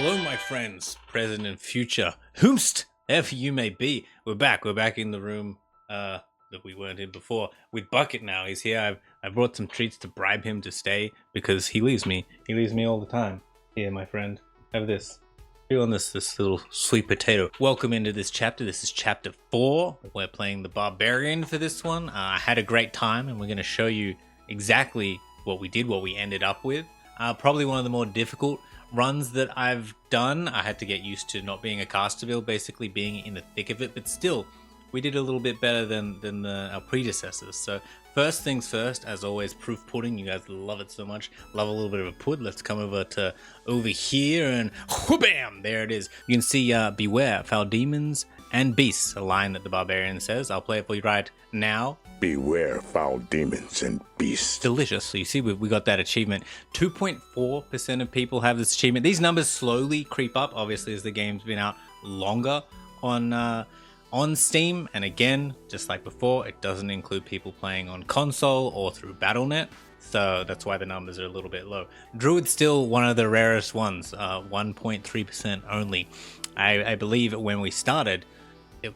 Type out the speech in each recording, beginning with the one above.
Hello, my friends, present and future, whomst ever you may be. We're back. We're back in the room that we weren't in before. With Bucket now. He's here. I brought some treats to bribe him to stay because he leaves me. He leaves me all the time. Here, my friend. Have this. Feel on this little sweet potato. Welcome into this chapter. This is chapter 4. We're playing the Barbarian for this one. I had a great time, and we're going to show you exactly what we did, what we ended up with. Probably one of the more difficult runs that I've done. I had to get used to not being a caster build, basically being in the thick of it, but still, we did a little bit better than our predecessors. So first things first, as always, proof pudding. You guys love it so much. Love a little bit of a pud. Let's come over here and bam, there it is. You can see beware foul demons and beasts, a line that the Barbarian says. I'll play it for you right now. Beware foul demons and beasts. Delicious. So you see we got that achievement. 2.4% of people have this achievement. These numbers slowly creep up, obviously, as the game's been out longer on Steam. And again, just like before, it doesn't include people playing on console or through Battle.net. So that's why the numbers are a little bit low. Druid's still one of the rarest ones, 1.3% only. I believe when we started,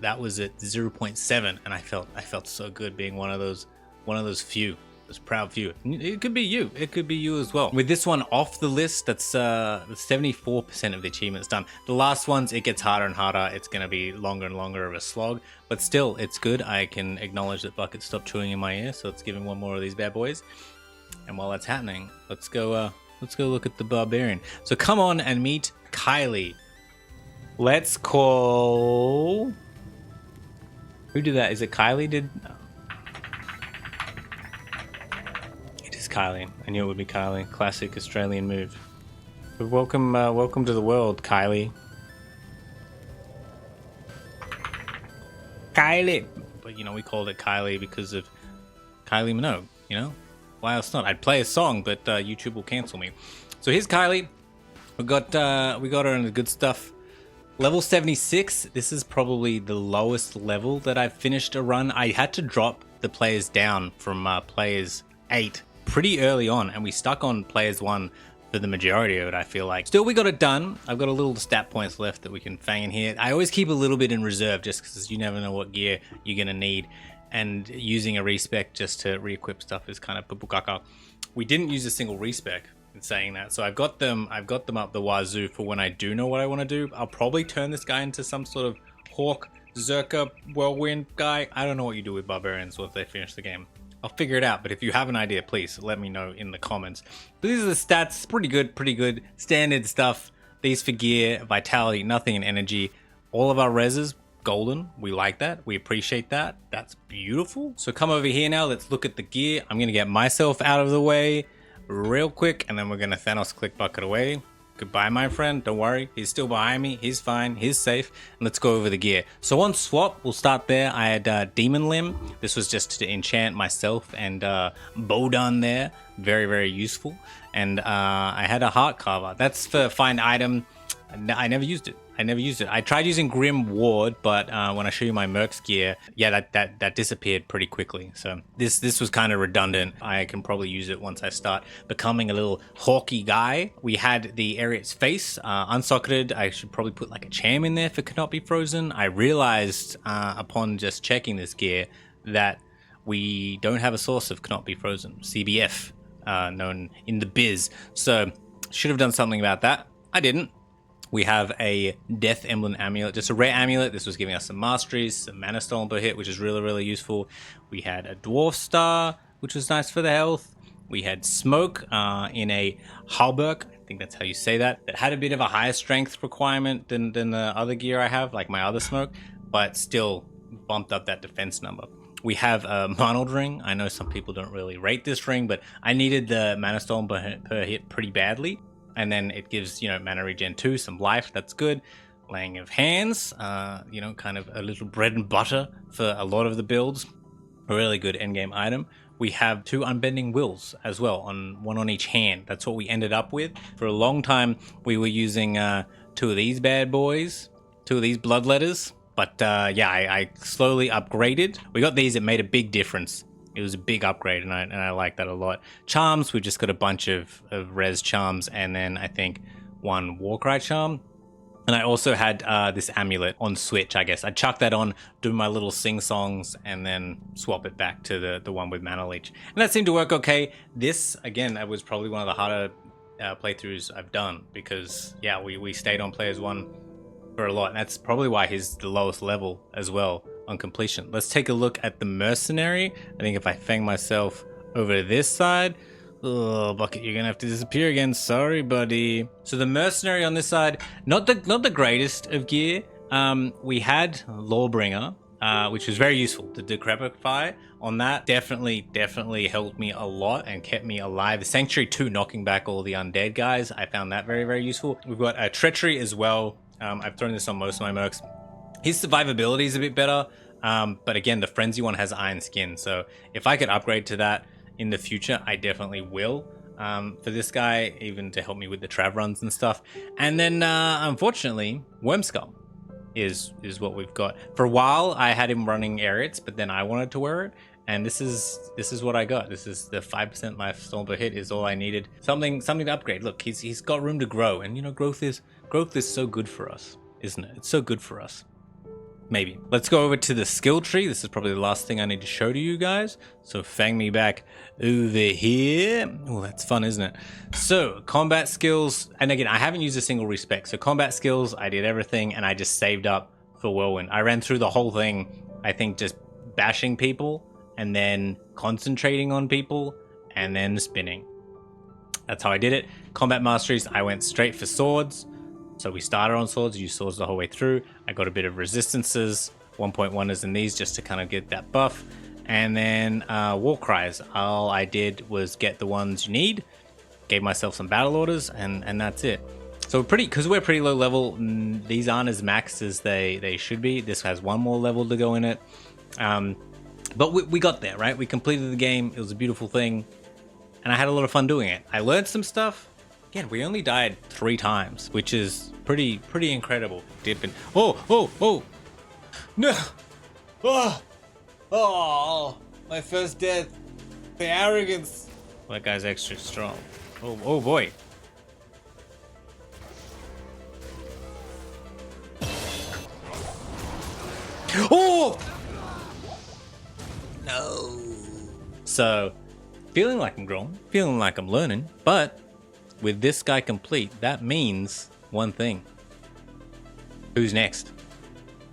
that was at 0.7, and I felt so good being one of those few, those proud few. It could be you. It could be you as well. With this one off the list, that's 74% of the achievements done. The last ones, it gets harder and harder. It's going to be longer and longer of a slog, but still, it's good. I can acknowledge that Bucket stopped chewing in my ear, so let's give him one more of these bad boys. And while that's happening, let's go look at the Barbarian. So come on and meet Kylie. Let's call. Who did that? Is it Kylie? No. It is Kylie. I knew it would be Kylie. Classic Australian move. But welcome to the world, Kylie. Kylie. But we called it Kylie because of Kylie Minogue. Why else not? I'd play a song, but YouTube will cancel me. So here's Kylie. We got her in the good stuff. Level 76, this is probably the lowest level that I've finished a run. I had to drop the players down from players 8 pretty early on, and we stuck on players 1 for the majority of it, I feel like. Still, we got it done. I've got a little stat points left that we can fang in here. I always keep a little bit in reserve just because you never know what gear you're going to need, and using a respec just to re-equip stuff is kind of pupukaka. We didn't use a single respec. In saying that, so I've got them up the wazoo for when I do know what I want to do. I'll probably turn this guy into some sort of hawk, zerka, whirlwind guy. I don't know what you do with barbarians once they finish the game. I'll figure it out, but if you have an idea, please let me know in the comments. But these are the stats. Pretty good standard stuff. These for gear, vitality, nothing in energy. All of our reses golden. We like that. We appreciate that. That's beautiful. So come over here now. Let's look at the gear. I'm gonna get myself out of the way real quick, and then we're gonna Thanos click Bucket away. Goodbye, my friend. Don't worry, he's still behind me. He's fine. He's safe. And let's go over the gear. So on swap, we'll start there. I had Demon Limb. This was just to enchant myself and Bohdan there. Very useful. And I had a Heart Carver. That's for find item. I never used it. I tried using Grim Ward, but when I show you my Merc's gear, yeah, that disappeared pretty quickly. So this was kind of redundant. I can probably use it once I start becoming a little hawky guy. We had the Ariat's Face unsocketed. I should probably put like a Cham in there for Cannot Be Frozen. I realized upon just checking this gear that we don't have a source of Cannot Be Frozen, CBF, known in the biz. So should have done something about that. I didn't. We have a Death Emblem Amulet, just a rare amulet. This was giving us some masteries, some mana stolen per hit, which is really useful. We had a Dwarf Star, which was nice for the health. We had Smoke in a HUUU-HAAAA, I think that's how you say that. That had a bit of a higher strength requirement than the other gear I have, like my other Smoke, but still bumped up that defense number. We have a Manald Ring. I know some people don't really rate this ring, but I needed the mana stolen per hit pretty badly. And then it gives, mana regen 2, some life, that's good. Laying of Hands, kind of a little bread and butter for a lot of the builds. A really good endgame item. We have 2 Unbending Wills as well, one on each hand. That's what we ended up with. For a long time, we were using 2 of these bad boys, 2 of these Bloodletters. But I slowly upgraded. We got these, it made a big difference. It was a big upgrade, and I like that a lot. Charms, we just got a bunch of res charms, and then I think one Warcry charm. And I also had this amulet on Switch, I guess. I chuck that on, do my little sing-songs, and then swap it back to the one with Mana Leech. And that seemed to work okay. This, again, that was probably one of the harder playthroughs I've done. Because, yeah, we stayed on Players 1 for a lot. And that's probably why he's the lowest level as well on completion. Let's take a look at the Mercenary. I think if I fang myself over this side... Oh, Bucket, you're gonna have to disappear again. Sorry, buddy. So the Mercenary on this side, not the greatest of gear. We had Lawbringer, which was very useful. The Decrepify on that definitely helped me a lot and kept me alive. The Sanctuary 2 knocking back all the undead guys, I found that very useful. We've got a Treachery as well. I've thrown this on most of my mercs. His survivability is a bit better, but again, the Frenzy one has Iron Skin. So if I could upgrade to that in the future, I definitely will, for this guy, even to help me with the trav runs and stuff. And then unfortunately, Wormskull is what we've got. For a while I had him running Ariots, but then I wanted to wear it, and this is what I got. This is the 5% life storm per hit is all I needed. Something to upgrade. Look, he's got room to grow, and you know, growth is so good for us, isn't it? It's so good for us. Maybe. Let's go over to the skill tree. This is probably the last thing I need to show to you guys. So fang me back over here. Oh, that's fun, isn't it? So combat skills, and again, I haven't used a single respec. So combat skills, I did everything, and I just saved up for Whirlwind. I ran through the whole thing, I think, just bashing people, and then concentrating on people, and then spinning. That's how I did it. Combat masteries, I went straight for swords. So we started on swords, used swords the whole way through. I got a bit of resistances, 1.1ers in these just to kind of get that buff. And then war cries, all I did was get the ones you need, gave myself some battle orders, and that's it. So because we're pretty low level, these aren't as maxed as they should be. This has one more level to go in it. But we got there, right? We completed the game. It was a beautiful thing. And I had a lot of fun doing it. I learned some stuff. Again, we only died 3 times, which is pretty incredible. Dipping. Oh! No! Oh! My first death. The arrogance. That guy's extra strong. Oh boy. Oh! No. So, feeling like I'm growing, feeling like I'm learning, but with this guy complete, that means one thing. Who's next?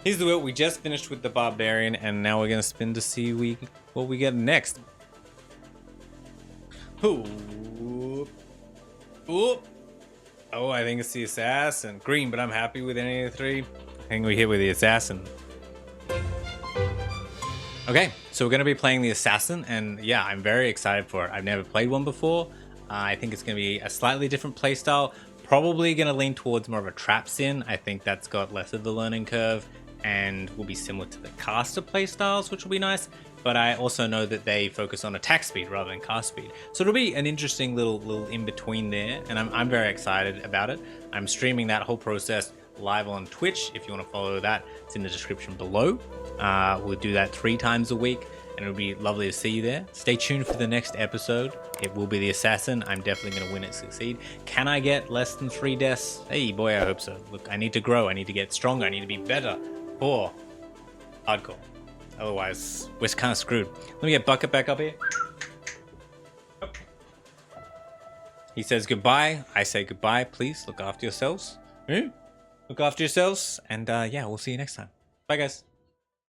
Here's the wheel. We just finished with the Barbarian, and now we're gonna spin to see what we get next. Ooh. Oh, I think it's the Assassin. Green, but I'm happy with any of the 3. I think we hit with the Assassin. Okay, so we're going to be playing the Assassin, and yeah, I'm very excited for it. I've never played one before. I think it's going to be a slightly different playstyle. Probably going to lean towards more of a trap sin. I think that's got less of the learning curve and will be similar to the caster playstyles, which will be nice. But I also know that they focus on attack speed rather than cast speed. So it'll be an interesting little in-between there, and I'm very excited about it. I'm streaming that whole process live on Twitch. If you want to follow that, it's in the description below. We'll do that 3 times a week, and it'll be lovely to see you there. Stay tuned for the next episode. It will be the Assassin. I'm definitely going to win it, succeed. Can I get less than 3 deaths? Hey, boy, I hope so. Look, I need to grow. I need to get stronger. I need to be better for hardcore. Otherwise, we're kind of screwed. Let me get Bucket back up here. He says goodbye. I say goodbye. Please look after yourselves. Look after yourselves. And yeah, we'll see you next time. Bye, guys.